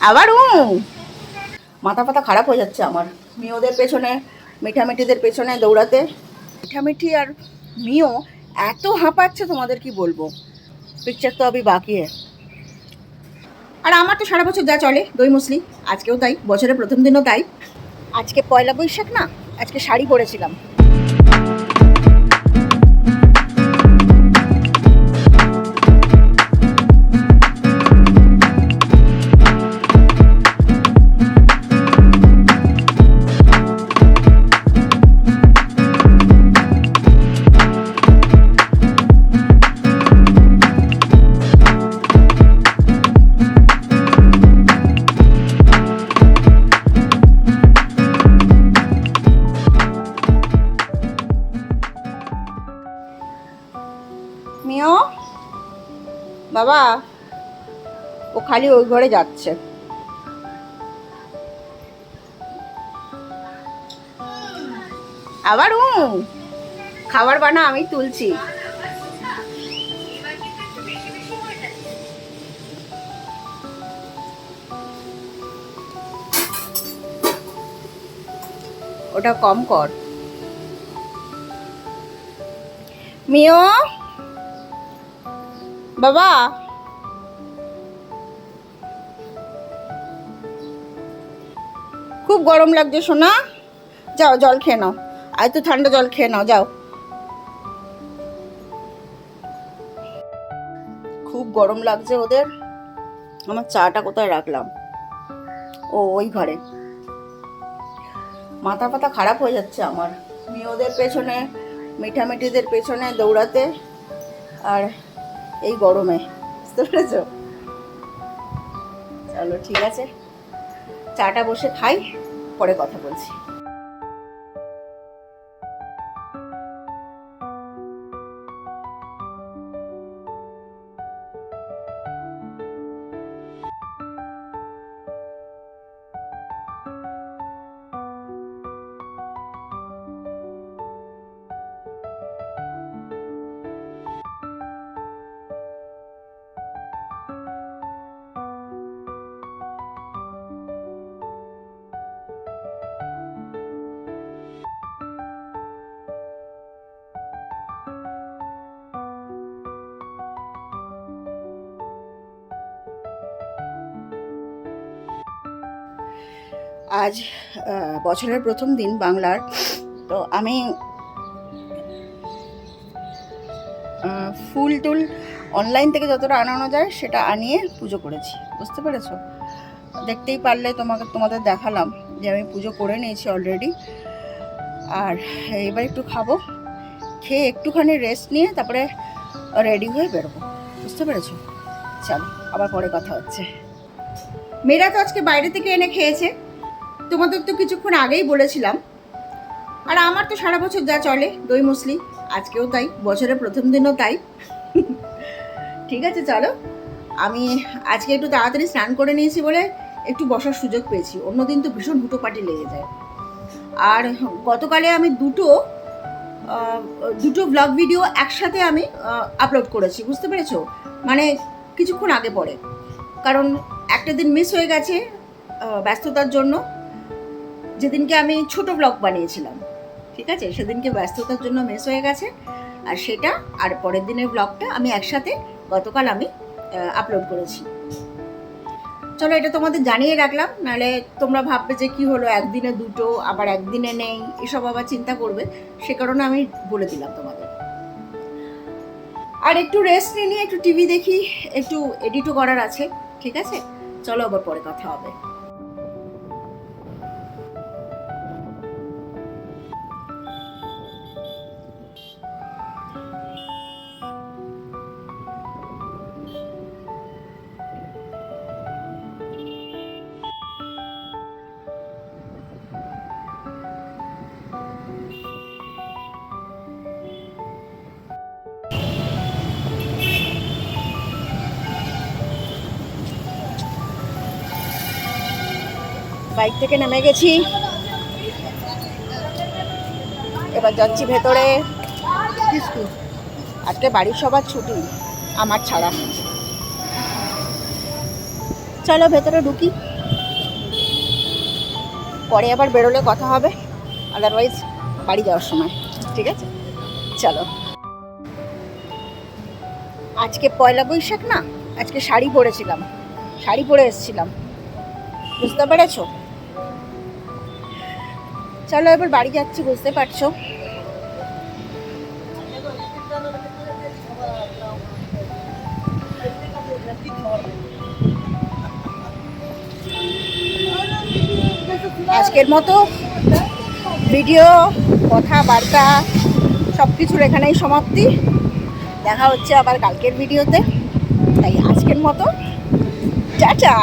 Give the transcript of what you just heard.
আবার মাথা ফাথা খারাপ হয়ে যাচ্ছে আমার। মিওদের পেছনে, মিঠামিঠিদের পেছনে দৌড়াতে। মিঠামিঠি আর মিও এত হাঁপাচ্ছে তোমাদের কি বলবো। পিকচার তো अभी বাকি है। আর আমার তো সারা বছর যা চলে দই মুসলি, আজকেও তাই, বছরের প্রথম দিনও তাই। আজকে পয়লা বৈশাখ না, আজকে শাড়ি পরেছিলাম। মিও বাবা, ও খালি ওই ঘরে যাচ্ছে। আবার খাবার বানা, আমি তুলছি। ওটা কম কর। মিও বাবা, খুব গরম লাগছে সোনা, যাও জল খেয়ে নাও। আর একটু ঠান্ডা জল খেয়ে নাও, যাও। খুব গরম লাগছে ওদের। আমার চাটা কোথায় রাখলাম? ওই ঘরে। মাথা ফাথা খারাপ হয়ে যাচ্ছে আমার। মিওদের পেছনে, মিঠামিঠিদের পেছনে দৌড়াতে, আর এই গরমে, বুঝতে পেরেছ? চলো ঠিক আছে, চাটা বসে খাই, পরে কথা বলছি। আজ বছরের প্রথম দিন বাংলার। তো আমি ফুল টুল অনলাইন থেকে যতটা আনানো যায় সেটা আনিয়ে পুজো করেছি, বুঝতে পেরেছো? দেখতেই পারলে, তোমাদের দেখালাম যে আমি পুজো করে নিয়েছি অলরেডি। আর এবার একটু খাবো, খেয়ে একটুখানি রেস্ট নিয়ে তারপরে রেডি হয়ে বেরোবো, বুঝতে পেরেছো? চলো, আবার পরে কথা হচ্ছে। মেয়েরা তো আজকে বাইরে থেকে এনে খেয়েছে, তোমাদের তো কিছুক্ষণ আগেই বলেছিলাম। আর আমার তো সারা বছর যা চলে দই মুসলি, আজকেও তাই, বছরের প্রথম দিনও তাই। ঠিক আছে, চলো। আমি আজকে একটু তাড়াতাড়ি স্নান করে নিয়েছি বলে একটু বসার সুযোগ পেয়েছি, অন্যদিন তো ভীষণ হুটোপাটি লেগে যায়। আর গতকালে আমি দুটো ব্লগ ভিডিও একসাথে আমি আপলোড করেছি, বুঝতে পেরেছো? মানে কিছুক্ষণ আগে পরে, কারণ একটা দিন মিস হয়ে গেছে ব্যস্ততার জন্য। যেদিনকে আমি ছোট ব্লগ বানিয়েছিলাম, ঠিক আছে, সেদিনকে ব্যস্ততার জন্য মিস হয়ে গেছে। আর সেটা, আর পরের দিনের ব্লগটা আমি একসাথে গতকাল আমি আপলোড করেছি। চলো, এটা তোমাদের জানিয়ে রাখলাম, নাহলে তোমরা ভাববে যে কি হলো, একদিনে দুটো, আবার একদিনে নেই, এসব আবার চিন্তা করবে। সে কারণে আমি বলে দিলাম তোমাদের। আর একটু রেস্ট নিয়ে একটু টিভি দেখি, একটু এডিটও করার আছে, ঠিক আছে? চলো, আবার পরে কথা হবে। বাইক থেকে নেমে গেছি, এবার যাচ্ছি ভেতরে। আজকে বাড়ির সবার ছুটি, আমার ছাড়া। চলো ভেতরে ঢুকি। পরে আবার বেরোলে কথা হবে, আদারওয়াইজ বাড়ি যাওয়ার সময়। ঠিক আছে, চলো। আজকে পয়লা বৈশাখ না, আজকে শাড়ি পরেছিলাম, শাড়ি পরে এসেছিলাম, বুঝতে পেরেছো? চলো এবার বাড়ি যাচ্ছি, বুঝতে পারছো। আজকের মতো ভিডিও, কথাবার্তা সব কিছুর এখানেই সমাপ্তি। দেখা হচ্ছে আবার কালকের ভিডিওতে। তাই আজকের মতো টাটা।